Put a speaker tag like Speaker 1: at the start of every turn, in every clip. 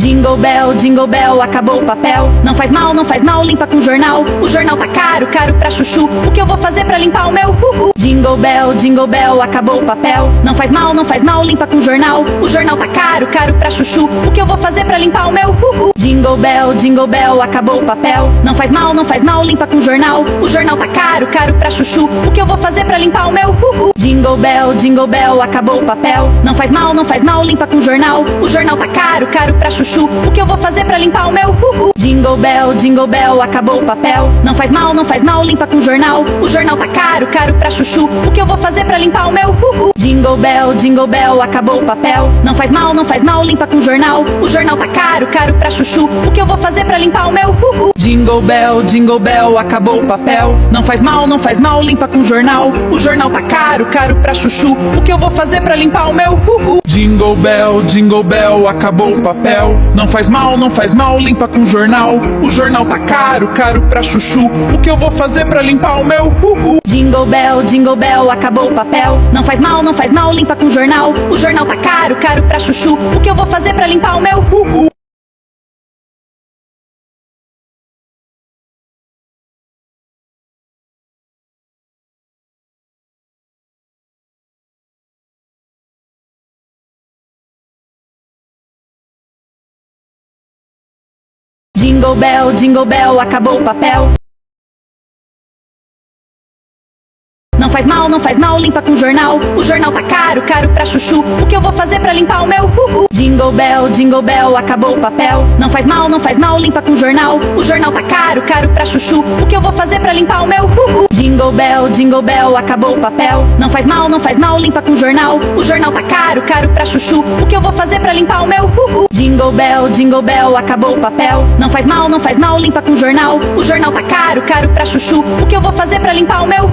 Speaker 1: Jingle bell, acabou o papel. Não faz mal, limpa com jornal. O jornal tá caro, caro pra chuchu. O que eu vou fazer pra limpar o meu? Jingle bell, acabou o papel. Não faz mal, limpa com jornal. O jornal tá caro, caro pra chuchu. O que eu vou fazer pra limpar o meu? Jingle bell, acabou o papel. Não faz mal, limpa com jornal. O jornal tá caro, caro pra chuchu. O que eu vou fazer pra limpar o meu? Jingle bell, acabou o papel. Não faz mal, limpa com jornal. O jornal tá caro, caro pra chuchu. O que eu vou fazer pra limpar o meu? Jingle bell, acabou o papel. Não faz mal, limpa com jornal. O jornal tá caro, caro pra chuchu. O que eu vou fazer pra limpar o meu? Jingle bell, acabou o papel. Não faz mal, limpa com jornal. O jornal tá caro, caro pra chuchu. O que eu vou fazer pra limpar o meu?
Speaker 2: Jingle bell, acabou o papel. Não faz mal, limpa com jornal. O jornal tá caro, caro pra chuchu. O que eu vou fazer pra limpar o meu?
Speaker 3: Jingle bell, acabou o papel. Não faz mal, limpa com jornal. O jornal tá caro, caro pra chuchu. O que eu vou fazer pra limpar o meu?
Speaker 1: Jingle bell, acabou o papel. Não faz mal, limpa com jornal. O jornal tá caro, caro pra chuchu. O que eu vou fazer pra limpar o meu? Jingle bell, acabou o papel. Não faz mal, limpa com jornal. O jornal tá caro, caro pra chuchu. O que eu vou fazer pra limpar o meu? Jingle bell, acabou o papel. Não faz mal, limpa com jornal. O jornal tá caro, caro pra chuchu. O que eu vou fazer pra limpar o meu? Jingle bell, acabou o papel. Não faz mal, limpa com jornal. O jornal tá caro, caro pra chuchu. O que eu vou fazer pra limpar o meu? Jingle bell, acabou o papel. Não faz mal, limpa com jornal. O jornal tá caro, caro pra chuchu. O que eu vou fazer pra limpar o meu? Jingle bell, acabou o papel. Não faz mal, limpa com jornal. O jornal tá caro, caro pra chuchu. O que eu vou fazer pra limpar o meu?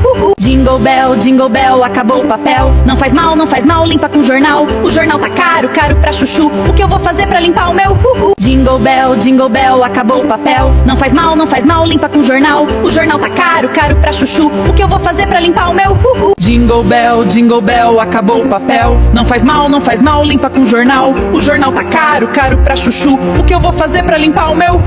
Speaker 1: Jingle bell, acabou o papel. Não faz mal, limpa com jornal. O jornal tá caro, caro pra chuchu. O que eu vou fazer pra limpar o meu?
Speaker 2: Jingle bell, acabou o papel. Não faz mal, limpa com jornal. O jornal tá caro, caro pra chuchu. O que eu vou fazer pra limpar o meu?
Speaker 3: Jingle bell, acabou o papel. Não faz mal, limpa com jornal. O jornal tá caro, caro pra chuchu. O que eu vou fazer pra limpar o meu?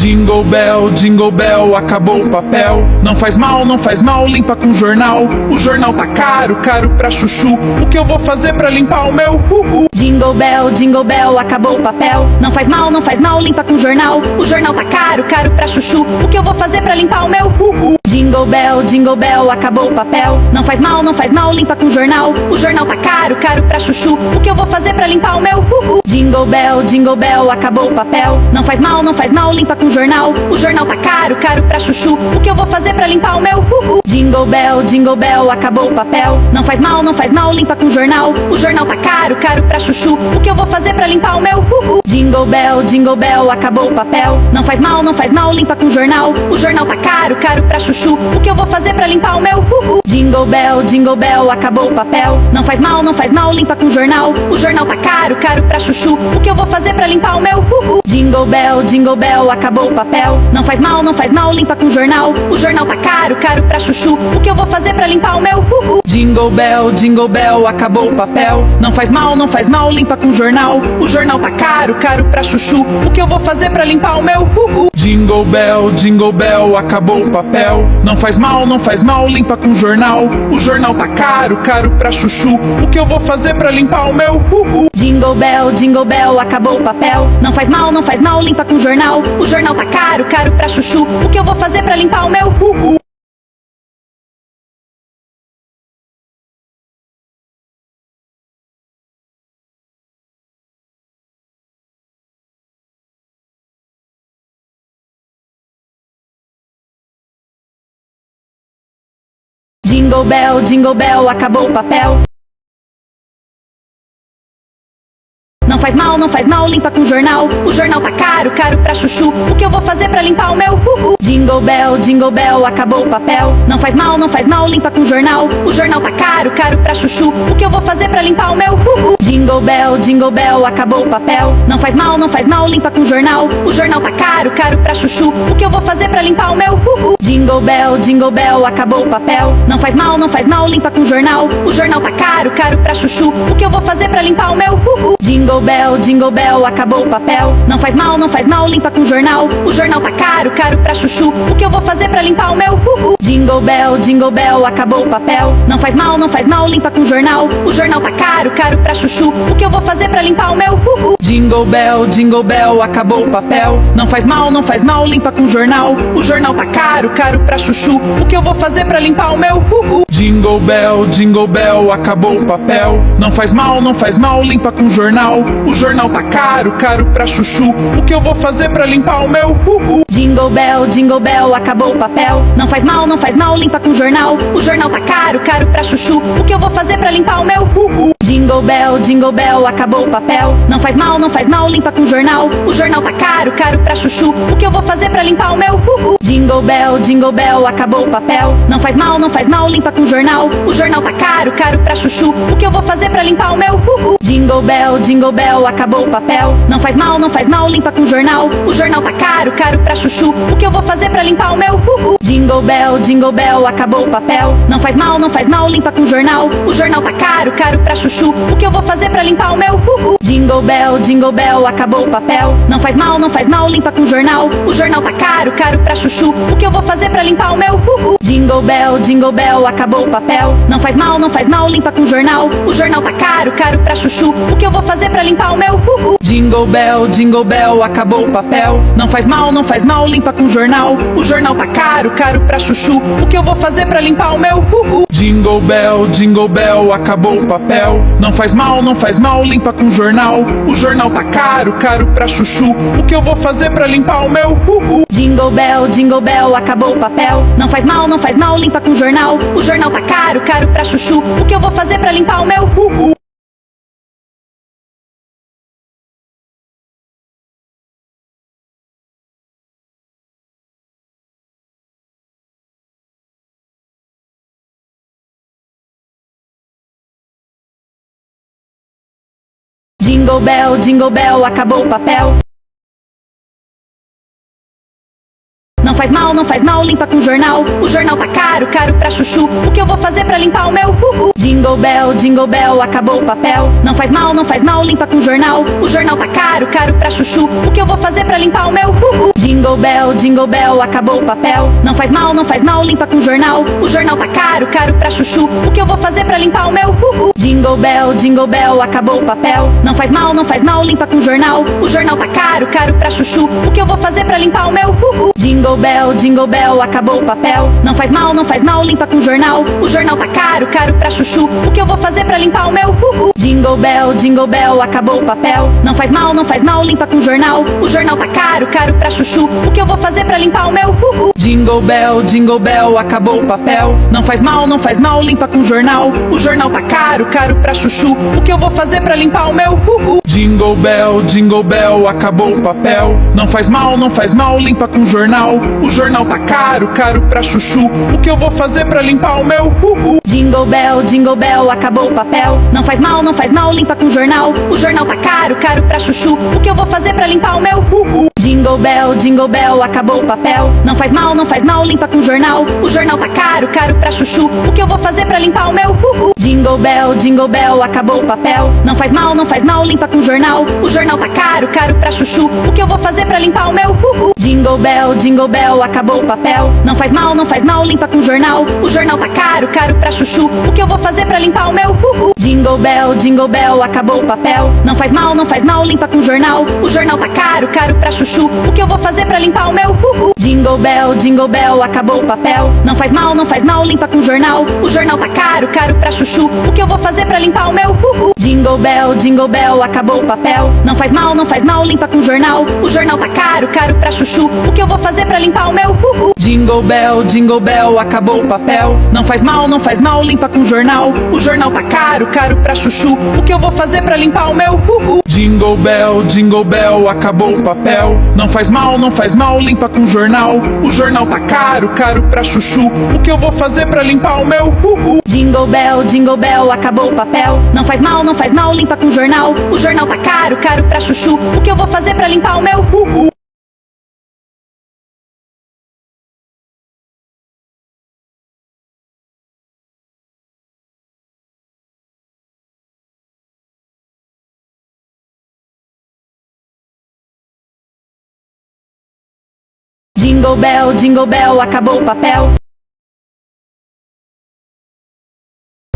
Speaker 1: Jingle bell, acabou o papel. Não faz mal, limpa com jornal. O jornal tá caro, caro pra chuchu. O que eu vou fazer pra limpar o meu? Jingle bell, acabou o papel. Não faz mal, limpa com jornal. O jornal tá caro, caro pra chuchu. O que eu vou fazer pra limpar o meu? Jingle bell, acabou o papel. Não faz mal, limpa com jornal. O jornal tá caro, caro pra chuchu. O que eu vou fazer pra limpar o meu? Jingle bell, acabou o papel. Não faz mal, limpa com jornal. O jornal tá caro, caro pra chuchu. O que eu vou fazer pra limpar o meu? Jingle bell, acabou o papel. Não faz mal, limpa com jornal. O jornal tá caro, caro pra chuchu. O que eu vou fazer pra limpar o meu? Jingle bell, acabou o papel. Não faz mal, limpa com jornal. O jornal tá caro, caro pra chuchu. O que eu vou fazer pra limpar o meu? Jingle bell, acabou o papel. Não faz mal, limpa com jornal. O jornal tá caro, caro pra chuchu. O que eu vou fazer pra limpar o meu?
Speaker 2: Jingle bell, acabou o papel. Não faz mal, limpa com jornal. O jornal tá caro, caro pra chuchu. O que eu vou fazer pra limpar o meu?
Speaker 3: Jingle bell, acabou o papel. Não faz mal, limpa com jornal. O jornal tá caro, caro pra chuchu. O que eu vou fazer pra limpar o meu?
Speaker 1: Jingle bell, acabou o papel. Não faz mal, limpa com jornal. O jornal tá caro, caro pra chuchu. O que eu vou fazer pra limpar o meu? Jingle bell, acabou o papel. Não faz mal, limpa com jornal. O jornal tá caro, caro pra chuchu. O que eu vou fazer pra limpar o meu? Jingle bell, acabou o papel. Não faz mal, limpa com jornal. O jornal tá caro, caro pra chuchu. O que eu vou fazer pra limpar o meu? Jingle bell, acabou o papel. Não faz mal, limpa com jornal. O jornal tá caro, caro pra chuchu. O que eu vou fazer pra limpar o meu? Jingle bell, acabou o papel. Não faz mal, limpa com jornal. O jornal tá caro, caro pra chuchu. O que eu vou fazer pra limpar o meu? Jingle Jingle Bell, acabou o papel. Não faz mal, limpa com jornal. O jornal tá caro, caro pra chuchu. O que eu vou fazer pra limpar o meu? Jingle Bell, acabou o papel. Não faz mal, limpa com jornal. O jornal tá caro, caro pra chuchu. O que eu vou fazer pra limpar o meu?
Speaker 2: Jingle Bell, acabou o papel. Não faz mal, limpa com jornal. O jornal tá caro, caro pra chuchu. O que eu vou fazer pra limpar o meu?
Speaker 3: Jingle Bell, acabou o papel. Não faz mal, limpa com jornal. O jornal tá caro, caro pra chuchu. O que eu vou fazer pra limpar o meu?
Speaker 1: Jingle Bell, acabou o papel. Não faz mal, limpa com jornal. O jornal tá caro, caro pra chuchu. O que eu vou fazer pra limpar o meu? Jingle Bell, acabou o papel. Não faz mal, limpa com jornal. O jornal tá caro, caro pra chuchu. O que eu vou fazer pra limpar o meu? Jingle Bell, acabou o papel. Não faz mal, limpa com jornal. O jornal tá caro, caro pra chuchu. O que eu vou fazer pra limpar o meu? Jingle Bell, acabou o papel. Não faz mal, limpa com jornal. O jornal tá caro, caro pra chuchu. O que eu vou fazer pra limpar o meu? Jingle Bell, acabou o papel. Não faz mal, limpa com jornal. O jornal tá caro, caro pra chuchu. O que eu vou fazer pra limpar o meu? Jingle Bell, acabou o papel. Não faz mal, limpa com jornal. O jornal tá caro, caro pra chuchu. O que eu vou fazer pra limpar o meu? Jingle Bell, acabou o papel. Não faz mal, limpa com jornal. O jornal tá caro, caro pra chuchu. O que eu vou fazer pra limpar o meu?
Speaker 2: Jingle Bell, acabou o papel. Não faz mal, limpa com jornal. O jornal tá caro, caro pra chuchu. O que eu vou fazer pra limpar o meu?
Speaker 3: Jingle Bell, acabou o papel. Não faz mal, limpa com jornal. O jornal tá caro, caro pra chuchu. O que eu vou fazer pra limpar o meu?
Speaker 1: Jingle Bell, acabou o papel. Não faz mal, limpa com jornal. O jornal tá caro, caro pra chuchu. O que eu vou fazer pra limpar o meu? Jingle Bell, acabou o papel. Não faz mal, limpa com jornal. O jornal tá caro, caro pra chuchu. O que eu vou fazer pra limpar o meu? Jingle Bell, acabou o papel. Não faz mal, limpa com jornal. O jornal tá caro, caro pra chuchu. O que eu vou fazer pra limpar o meu? Jingle Bell, acabou o papel. Não faz mal, limpa com jornal. O jornal tá caro, caro pra chuchu. O que eu vou fazer pra limpar o meu? Jingle Bell, acabou o papel. Não faz mal, limpa com jornal. O jornal tá caro, caro pra chuchu. O que eu vou fazer pra limpar o meu? Jingle Bell, acabou o papel. Não faz mal, limpa com jornal. O jornal tá caro, caro pra chuchu. O que eu vou fazer pra limpar o meu? Jingle Bell, acabou o papel. Não faz mal, limpa com jornal. O jornal tá caro, caro pra chuchu. O que eu vou fazer pra limpar o meu?
Speaker 2: Jingle Bell, acabou o papel. Não faz mal, limpa com jornal. O jornal tá caro, caro pra chuchu. O que eu vou fazer pra limpar o meu?
Speaker 3: Jingle Bell, acabou o papel. Não faz mal, limpa com jornal. O jornal tá caro, caro pra chuchu. O que eu vou fazer pra limpar o meu?
Speaker 1: Jingle Bell, acabou o papel. Não faz mal, limpa com jornal. O jornal tá caro, caro pra chuchu. O que eu vou fazer pra limpar o meu? Jingle Bell, acabou o papel. Não faz mal, limpa com jornal. O jornal tá caro, caro pra chuchu. O que eu vou fazer pra limpar o meu? Jingle Bell, acabou o papel. Não faz mal, limpa com jornal. O jornal tá caro, caro pra chuchu. O que eu vou fazer pra limpar o meu? Jingle Bell, acabou o papel. Não faz mal, limpa com jornal. O jornal tá caro, caro pra chuchu. O que eu vou fazer pra limpar o meu? Jingle Bell, acabou o papel. Não faz mal, limpa com jornal. O jornal tá caro, caro pra chuchu. O que eu vou fazer pra limpar o meu? Jingle Bell, acabou o papel. Não faz mal, limpa com jornal. O jornal tá caro, caro pra chuchu. O que eu vou fazer pra limpar o meu? Jingle Bell, acabou o papel. Não faz mal, limpa com jornal. O jornal tá caro, caro pra chuchu. O que eu vou fazer pra limpar o meu?
Speaker 2: Jingle Bell, acabou o papel. Não faz mal, limpa com jornal. O jornal tá caro, caro pra chuchu. O que eu vou fazer pra limpar o meu?
Speaker 3: Jingle Bell, acabou o papel. Não faz mal, limpa com jornal. O jornal tá caro, caro pra chuchu. O que eu vou fazer pra limpar o meu?
Speaker 1: Jingle Bell, acabou o papel. Não faz mal, limpa com jornal. O jornal tá caro, caro pra chuchu. O que eu vou fazer pra limpar o meu? Jingle bell, acabou o papel.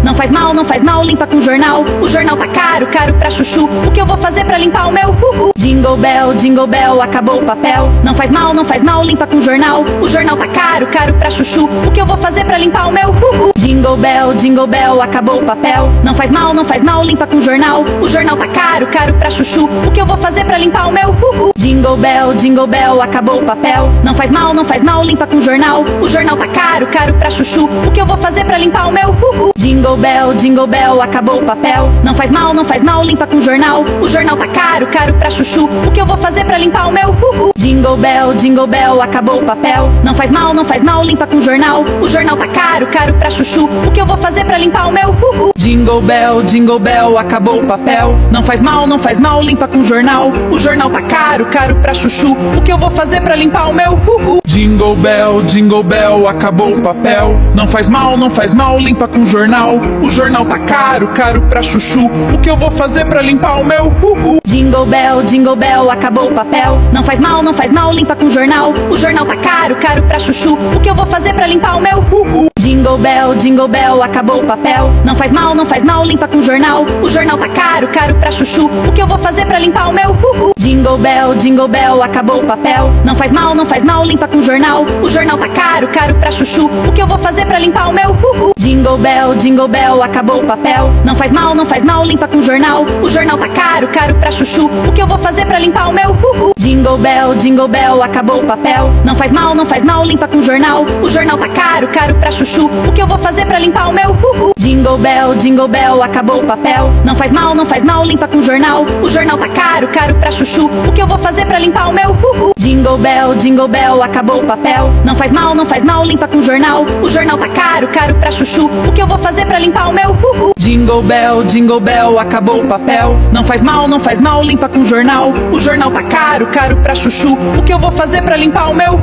Speaker 1: Não faz mal, limpa com jornal. O jornal tá caro, caro pra chuchu. O que eu vou fazer pra limpar o meu? Jingle bell, acabou o papel. Não faz mal, limpa com jornal. O jornal tá caro, caro pra chuchu. O que eu vou fazer pra limpar o meu? Jingle bell, acabou o papel. Não faz mal, limpa com jornal. O jornal tá caro, caro pra chuchu. O que eu vou fazer pra limpar o meu? Jingle bell, acabou o papel. Não faz mal, limpa com jornal. O jornal tá caro, caro pra chuchu. O que eu vou fazer pra limpar o meu? Jingle bell, acabou o papel. Não faz mal, limpa com jornal. O jornal tá caro, caro pra chuchu. O que eu vou fazer pra limpar o meu? Jingle bell, acabou o papel. Não faz mal, limpa com jornal. O jornal tá caro, caro pra chuchu. O que eu vou fazer pra limpar o meu?
Speaker 2: Jingle bell, acabou o papel. Não faz mal, limpa com jornal. O jornal tá caro, caro pra chuchu. O que eu vou fazer pra limpar o meu?
Speaker 3: Jingle bell, acabou o papel. Não faz mal, limpa com jornal. O jornal tá caro, caro pra chuchu. O que eu vou fazer pra limpar o meu?
Speaker 1: Jingle bell, acabou o papel. Não faz mal, limpa com jornal. O jornal tá caro, caro pra chuchu. O que eu vou fazer pra limpar o meu? Jingle bell, acabou o papel. Não faz mal, limpa com jornal. O jornal tá caro, caro pra chuchu. O que eu vou fazer pra limpar o meu? Jingle bell, acabou o papel. Não faz mal, limpa com jornal. O jornal tá caro, caro pra chuchu. O que eu vou fazer pra limpar o meu? Jingle bell, acabou o papel. Não faz mal, limpa com jornal. O jornal tá caro, caro pra chuchu. O que eu vou fazer pra limpar o meu? Jingle bell, acabou o papel. Não faz mal, limpa com jornal. O jornal tá caro, caro pra chuchu. O que eu vou fazer pra limpar o meu? Jingle bell, acabou o papel. Não faz mal, limpa com jornal. O jornal tá caro, caro pra chuchu. O que eu vou fazer pra limpar o meu? Jingle bell, acabou o papel. Não faz mal, limpa com jornal. O jornal tá caro, caro pra chuchu. O que eu vou fazer pra limpar o meu?
Speaker 2: Jingle bell, acabou o papel. Não faz mal, limpa com jornal. O jornal tá caro, caro pra chuchu. O que eu vou fazer pra limpar o meu?
Speaker 3: Jingle bell, acabou o papel. Não faz mal, limpa com jornal. O jornal tá caro, caro pra chuchu. O que eu vou fazer pra limpar o meu?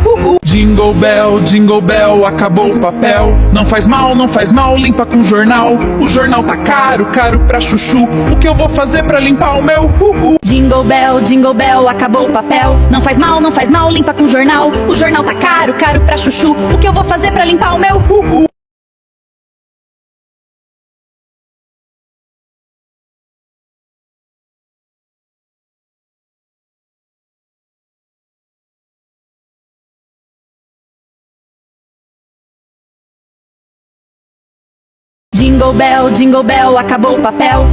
Speaker 1: Jingle bell, acabou o papel. Não faz mal, limpa com jornal. O jornal tá caro, caro pra chuchu. O que eu vou fazer pra limpar o meu? Jingle bell, acabou o papel. Não faz mal, limpa com jornal. O jornal tá caro, caro pra chuchu. O que eu vou fazer pra limpar o meu? Jingle bell, acabou o papel.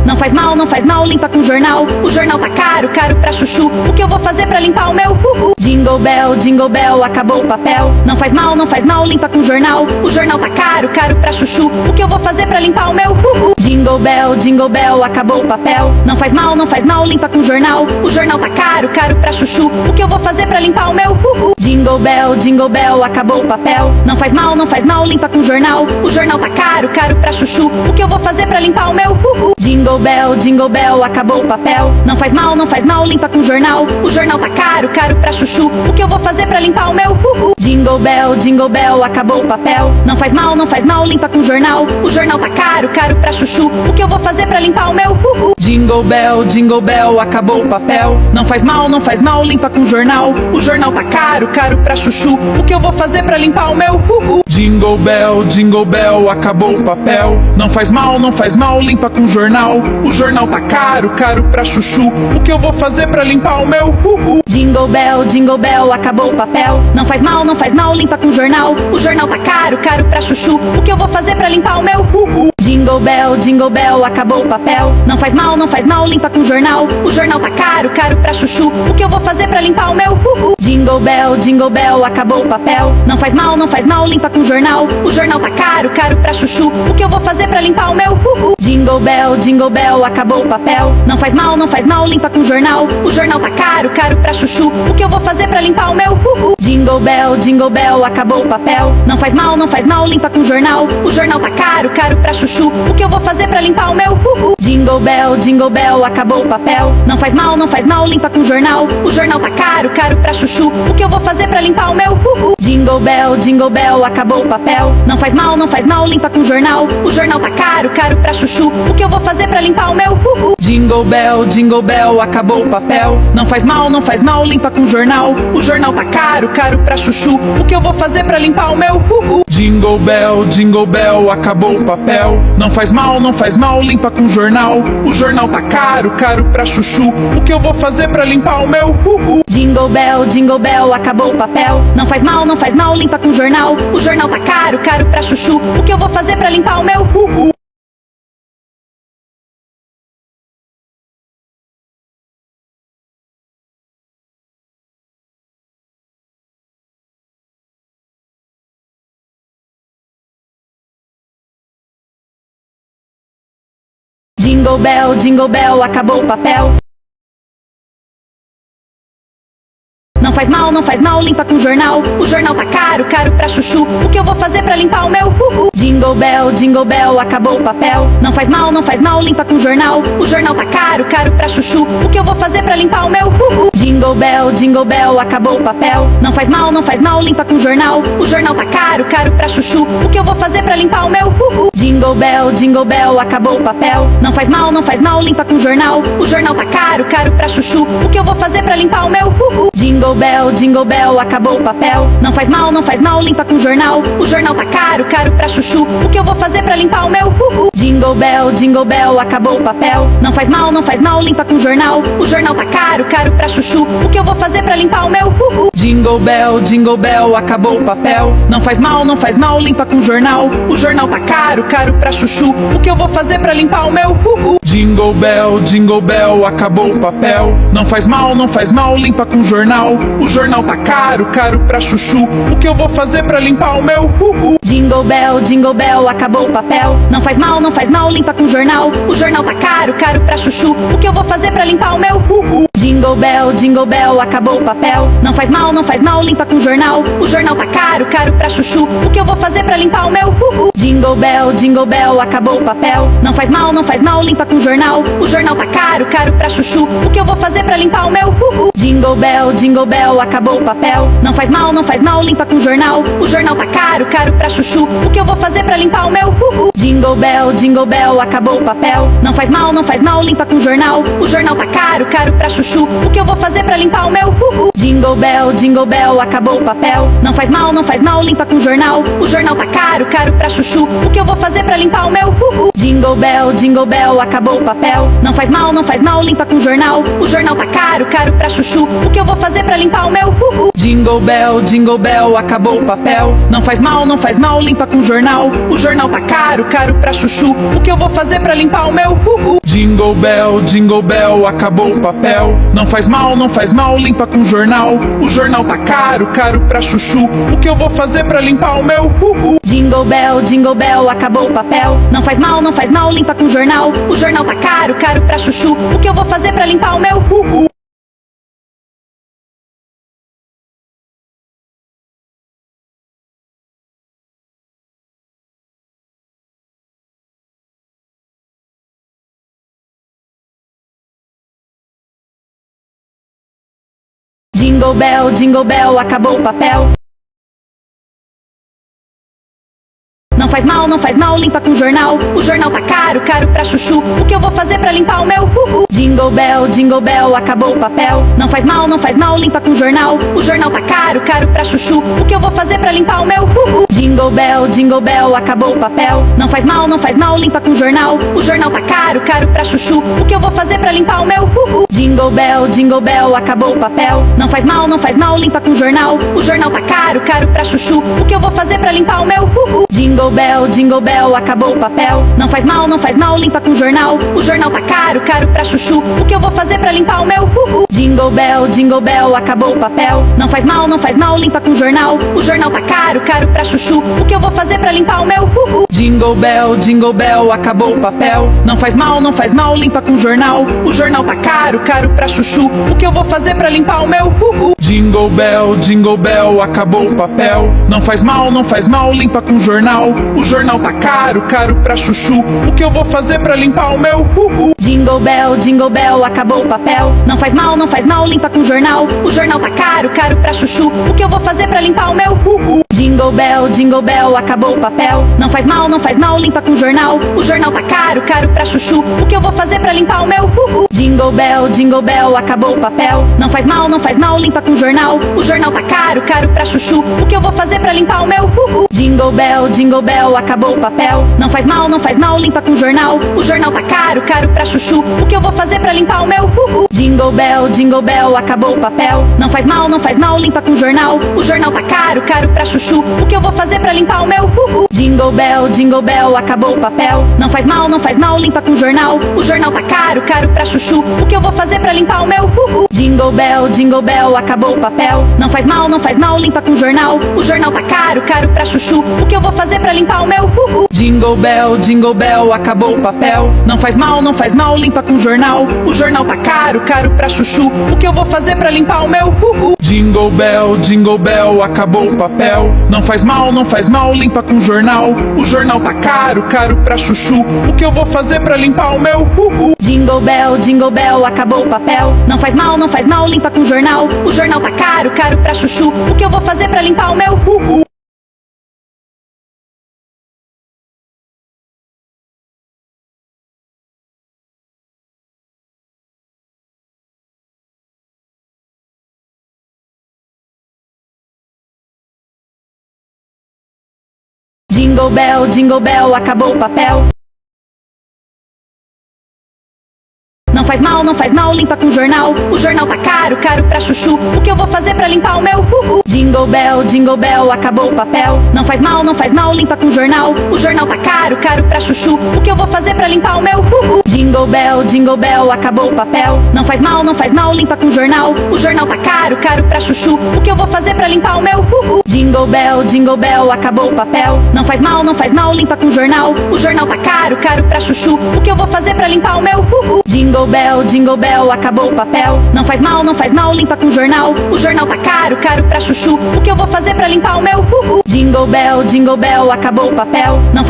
Speaker 1: Não faz mal, limpa com jornal. O jornal tá caro, caro pra chuchu. O que eu vou fazer pra limpar o meu? Jingle bell, acabou o papel. Não faz mal, limpa com jornal. O jornal tá caro, caro pra chuchu. O que eu vou fazer pra limpar o meu? Jingle bell, acabou o papel. Não faz mal, limpa com jornal. O jornal tá caro, caro pra chuchu. O que eu vou fazer pra limpar o meu? Jingle bell, acabou o papel. Não faz mal, limpa com jornal. O jornal tá caro, caro pra chuchu. O que eu vou fazer pra limpar o meu? Jingle bell, acabou o papel. Não faz mal, limpa com jornal. O jornal tá caro, caro pra chuchu. O que eu vou fazer pra limpar o meu?
Speaker 2: Jingle bell, acabou o papel. Não faz mal, limpa com jornal. O jornal tá caro, caro pra chuchu. O que eu vou fazer pra limpar o meu?
Speaker 3: Jingle bell, acabou o papel. Não faz mal, limpa com jornal. O jornal tá caro, caro pra chuchu. O que eu vou fazer pra limpar o meu?
Speaker 1: Jingle bell, acabou o papel. Não faz mal, limpa com jornal. O jornal tá caro, caro pra chuchu. O que eu vou fazer pra limpar o meu? Jingle bell, acabou o papel. Não faz mal, limpa com jornal. O jornal tá caro, caro pra chuchu. O que eu vou fazer pra limpar o meu? Jingle bell, acabou o papel. Não faz mal, limpa com jornal. O jornal tá caro, caro pra chuchu. O que eu vou fazer pra limpar o meu? Jingle bell, acabou o papel. Não faz mal, limpa com jornal. O jornal tá caro, caro pra chuchu. O que eu vou fazer pra limpar o meu? Jingle bell, acabou o papel. Não faz mal, limpa com jornal. O jornal tá caro, caro pra chuchu. O que eu vou fazer pra limpar o meu? Jingle bell, acabou o papel. Não faz mal, limpa com jornal. O jornal tá caro, caro pra chuchu. O que eu vou fazer pra limpar o meu? Jingle bell, acabou o papel. Não faz mal, limpa com jornal. O jornal tá caro, caro pra chuchu. O que eu vou fazer pra limpar o meu?
Speaker 2: Jingle bell, acabou o papel. Não faz mal, limpa com jornal. O jornal tá caro, caro pra chuchu. O que eu vou fazer pra limpar o meu?
Speaker 3: Jingle bell, acabou o papel. Não faz mal, limpa com jornal. O jornal tá caro, caro pra chuchu. O que eu vou fazer pra limpar o meu?
Speaker 1: Jingle bell, acabou o papel. Não faz mal, limpa com jornal. O jornal tá caro, caro pra chuchu. O que eu vou fazer pra limpar o meu? Jingle bell, acabou o papel. Não faz mal, limpa com jornal. O jornal tá caro, caro pra chuchu. O que eu vou fazer pra limpar o meu? Jingle bell, acabou o papel. Não faz mal, limpa com jornal. O jornal tá caro, caro pra chuchu. O que eu vou fazer pra limpar o meu? Jingle bell, acabou o papel. Não faz mal, limpa com jornal. O jornal tá caro, caro pra chuchu. O que eu vou fazer pra limpar o meu? Jingle bell, acabou o papel. Não faz mal, limpa com jornal. O jornal tá caro, caro pra chuchu. O que eu vou fazer pra limpar o meu? Jingle bell, acabou o papel. Não faz mal, limpa com jornal. O jornal tá caro, caro pra chuchu. O que eu vou fazer pra limpar o meu? Jingle bell, acabou o papel. Não faz mal, limpa com jornal. O jornal tá caro, caro pra chuchu. O que eu vou fazer pra limpar o meu?
Speaker 2: Jingle bell, acabou o papel. Não faz mal, limpa com jornal. O jornal tá caro, caro pra chuchu. O que eu vou fazer pra limpar o meu?
Speaker 3: Jingle bell, acabou o papel. Não faz mal, limpa com jornal. O jornal tá caro, caro pra chuchu. O que eu vou fazer pra limpar o meu?
Speaker 1: Jingle bell, acabou o papel. Não faz mal, limpa com jornal. O jornal tá caro, caro pra chuchu. O que eu vou fazer pra limpar o meu? Jingle bell, acabou o papel. Não faz mal, limpa com jornal. O jornal tá caro, caro pra chuchu. O que eu vou fazer pra limpar o meu? Jingle bell, acabou o papel. Não faz mal, limpa com jornal. O jornal tá caro, caro pra chuchu. O que eu vou fazer pra limpar o meu? Jingle bell, acabou o papel. Não faz mal, limpa com jornal. O jornal tá caro, caro pra chuchu. O que eu vou fazer pra limpar o meu? Jingle bell, acabou o papel. Não faz mal, limpa com jornal. O jornal tá caro, caro pra chuchu. O que eu vou fazer pra limpar o meu? Jingle bell, acabou o papel. Não faz mal, limpa com jornal. O jornal tá caro, caro pra chuchu. O que eu vou fazer pra limpar o meu? Jingle bell, acabou o papel. Não faz mal, limpa com jornal. O jornal tá caro, caro pra chuchu. O que eu vou fazer pra limpar o meu?
Speaker 2: Jingle bell, acabou o papel. Não faz mal, limpa com jornal. O jornal tá caro, caro pra chuchu. O que eu vou fazer pra limpar o meu?
Speaker 3: Jingle bell, acabou o papel. Não faz mal, limpa com jornal. O jornal tá caro, caro pra chuchu. O que eu vou fazer pra limpar o meu?
Speaker 1: Jingle bell, acabou o papel. Não faz mal, limpa com jornal. O jornal tá caro, caro pra chuchu. O que eu vou fazer pra limpar o meu? Jingle bell, acabou o papel. Não faz mal, limpa com jornal. O jornal tá caro, caro pra chuchu. O que eu vou fazer pra limpar o meu? Jingle bell, acabou o papel. Não faz mal, limpa com jornal. O jornal tá caro, caro pra chuchu. O que eu vou fazer pra limpar o meu? Jingle bell, acabou o papel. Não faz mal, limpa com jornal. O jornal tá caro, caro pra chuchu. O que eu vou fazer pra limpar o meu? Jingle bell, acabou o papel. Não faz mal, limpa com jornal. O jornal tá caro, caro pra chuchu. O que eu vou fazer pra limpar o meu? Jingle bell, acabou o papel. Não faz mal, limpa com jornal. O jornal tá caro, caro pra chuchu. O que eu vou fazer pra limpar o meu? Jingle bell, acabou o papel. Não faz mal, limpa com jornal. O jornal tá caro, caro pra chuchu. O que eu vou fazer pra limpar o meu?
Speaker 2: Jingle bell, acabou o papel. Não faz mal, limpa com jornal. O jornal tá caro, caro pra chuchu. O que eu vou fazer pra limpar o meu?
Speaker 3: Jingle bell, acabou o papel. Não faz mal, limpa com jornal. O jornal tá caro, caro pra chuchu. O que eu vou fazer pra limpar o meu?
Speaker 1: Jingle bell, acabou o papel. Não faz mal, limpa com jornal. O jornal tá caro, caro pra chuchu. O que eu vou fazer pra limpar o meu? Jingle bell, acabou o papel. Não faz mal, limpa com jornal. O jornal tá caro, caro pra chuchu. O que eu vou fazer pra limpar o meu? Jingle bell, acabou o papel. Não faz mal, limpa com jornal. O jornal tá caro, caro pra chuchu. O que eu vou fazer pra limpar o meu? Jingle bell, acabou o papel. Não faz mal, limpa com jornal. O jornal tá caro, caro pra chuchu. O que eu vou fazer pra limpar o meu? Jingle bell, acabou o papel. Não faz mal, limpa com jornal. O jornal tá caro, caro pra chuchu. O que eu vou fazer pra limpar o meu? Jingle bell, acabou o papel. Não faz mal, limpa com jornal. O jornal tá caro, caro pra chuchu. O que eu vou fazer pra limpar o meu? Jingle bell, acabou o papel. Não faz mal, limpa com jornal. O jornal tá caro, caro pra chuchu. O que eu vou fazer pra limpar o meu?
Speaker 2: Jingle bell, acabou o papel. Não faz mal, limpa com jornal. O jornal tá caro, caro pra chuchu. O que eu vou fazer pra limpar o meu?
Speaker 3: Jingle bell, acabou o papel. Não faz mal, limpa com jornal. O jornal tá caro, caro pra chuchu. O que eu vou fazer pra limpar o meu?
Speaker 1: Jingle bell, acabou o papel. Não faz mal, limpa com jornal. O jornal tá caro, caro pra chuchu. O que eu vou fazer pra limpar o meu? Jingle bell, acabou o papel. Não faz mal, limpa com jornal. O jornal tá caro, caro pra chuchu. O que eu vou fazer pra limpar o meu? Jingle bell, acabou o papel. Não faz mal, limpa com jornal. O jornal tá caro, caro pra chuchu. O que eu vou fazer pra limpar o meu? Jingle bell, acabou o papel. Não faz mal, limpa com jornal. O jornal tá caro, caro pra chuchu. O que eu vou fazer pra limpar o meu? Jingle bell, acabou o papel. Não faz mal, limpa com jornal. O jornal tá caro, caro pra chuchu. O que eu vou fazer pra limpar o meu? Jingle bell, acabou o papel. Não faz mal, limpa com jornal. O jornal tá caro, caro pra chuchu. O que eu vou fazer pra limpar o meu? Jingle bell, acabou o papel. Não faz mal, limpa com jornal. O jornal tá caro, caro pra chuchu. O que eu vou fazer pra limpar o meu?
Speaker 2: Jingle bell, acabou o papel. Não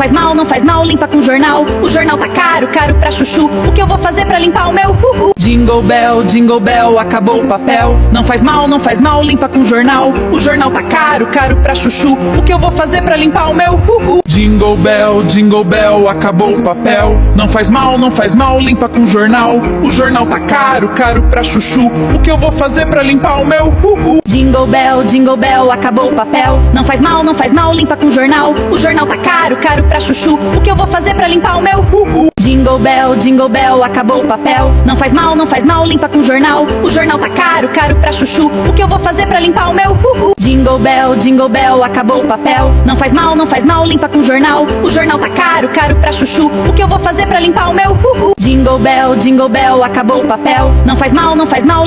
Speaker 2: faz mal, limpa com jornal. O jornal tá caro, caro pra chuchu. O que eu vou fazer pra limpar o meu?
Speaker 3: Jingle bell, acabou o papel. Não faz mal, limpa com jornal. O jornal tá caro, caro pra chuchu. O que eu vou fazer pra limpar o meu?
Speaker 1: Jingle bell, acabou o papel. Não faz mal, limpa com jornal. O jornal tá caro, caro pra chuchu. O que eu vou fazer pra limpar o meu? Jingle bell, acabou o papel. Não faz mal, limpa com jornal. O jornal tá caro, caro pra chuchu. O que eu vou fazer pra limpar o meu? Jingle bell, acabou o papel. Não faz mal, limpa com jornal. O jornal tá caro, caro pra chuchu. O que eu vou fazer pra limpar o meu? Jingle bell, acabou o papel. Não faz mal,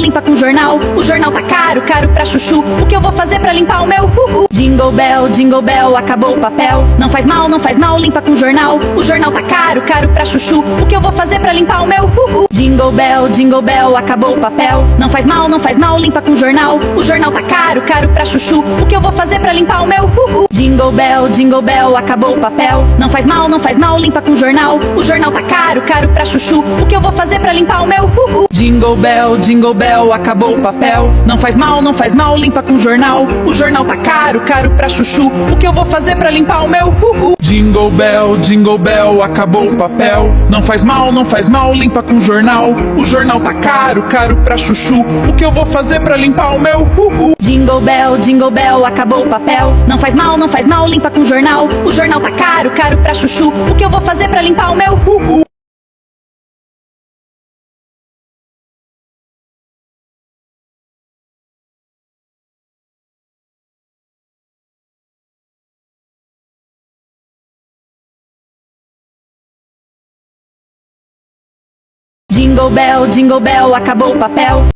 Speaker 1: limpa com jornal. O jornal tá caro, caro pra chuchu. O que eu vou fazer pra limpar o meu? Jingle bell, acabou o papel. Não faz mal, limpa com jornal. O jornal tá caro, caro pra chuchu. O que eu vou fazer pra limpar o meu? Jingle bell, acabou o papel. Não faz mal, limpa com jornal. O jornal tá caro, caro pra chuchu. O que eu vou fazer pra limpar o meu? Jingle bell, acabou o papel. Não faz mal, limpa com jornal. O jornal tá caro, caro pra chuchu. O que eu vou fazer pra limpar o meu?
Speaker 2: Jingle bell, acabou o papel. Não faz mal, limpa com jornal. O jornal tá caro, caro pra chuchu. O que eu vou fazer pra limpar o meu?
Speaker 3: Jingle bell, acabou o papel. Não faz mal, limpa com jornal. O jornal tá caro, caro pra chuchu. O que eu vou fazer pra limpar o meu?
Speaker 1: Jingle bell, acabou o papel. Não faz mal, limpa com jornal. O jornal tá caro, caro pra chuchu. O que eu vou fazer pra limpar o meu? Jingle bell, acabou o papel.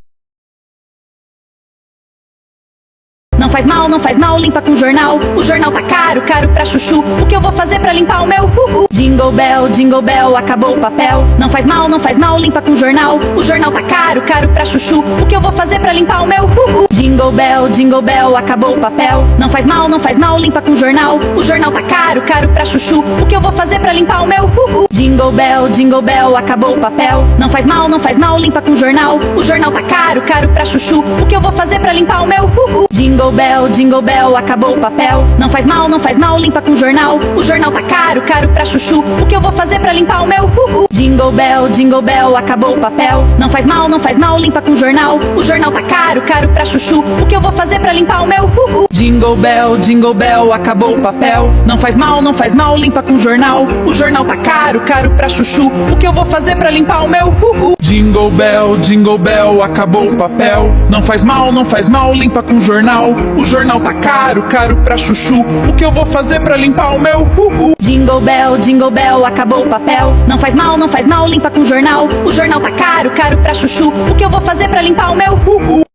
Speaker 1: Não faz mal, não faz mal, limpa com jornal. O jornal tá caro, caro pra chuchu. O que eu vou fazer pra limpar o meu uhu? Jingle bell, acabou o papel. Não faz mal, não faz mal, limpa com jornal. O jornal tá caro, caro pra chuchu. O que eu vou fazer pra limpar o meu uhu? Jingle bell, acabou o papel. Não faz mal, não faz mal, limpa com jornal. O jornal tá caro, caro pra chuchu. O que eu vou fazer pra limpar o meu uhu? Jingle bell, acabou o papel. Não faz mal, não faz mal, limpa com jornal. O jornal tá caro, caro pra chuchu. O que eu vou fazer pra limpar o meu uhu? Jingle bell, acabou o papel. Não faz mal, não faz mal, limpa com jornal. O jornal tá caro, caro pra chuchu. O que eu vou fazer pra limpar o meu uhu? Jingle bell, acabou o papel. Não faz mal, não faz mal, limpa com jornal. O jornal tá caro, caro pra chuchu. O que eu vou fazer pra limpar o meu uhu?
Speaker 2: Jingle bell, acabou o papel. Não faz mal, não faz mal, limpa com jornal. O jornal tá caro, caro pra chuchu. O que eu vou fazer pra limpar o meu uhu?
Speaker 3: Jingle bell, acabou o papel. Não faz mal, não faz mal, limpa com jornal. O jornal tá caro, caro pra chuchu. O que eu vou fazer pra limpar o meu uhu?
Speaker 1: Jingle bell, acabou o papel. Não faz mal, não faz mal, limpa com jornal. O jornal tá caro, caro pra chuchu. O que eu vou fazer pra limpar o meu uhu?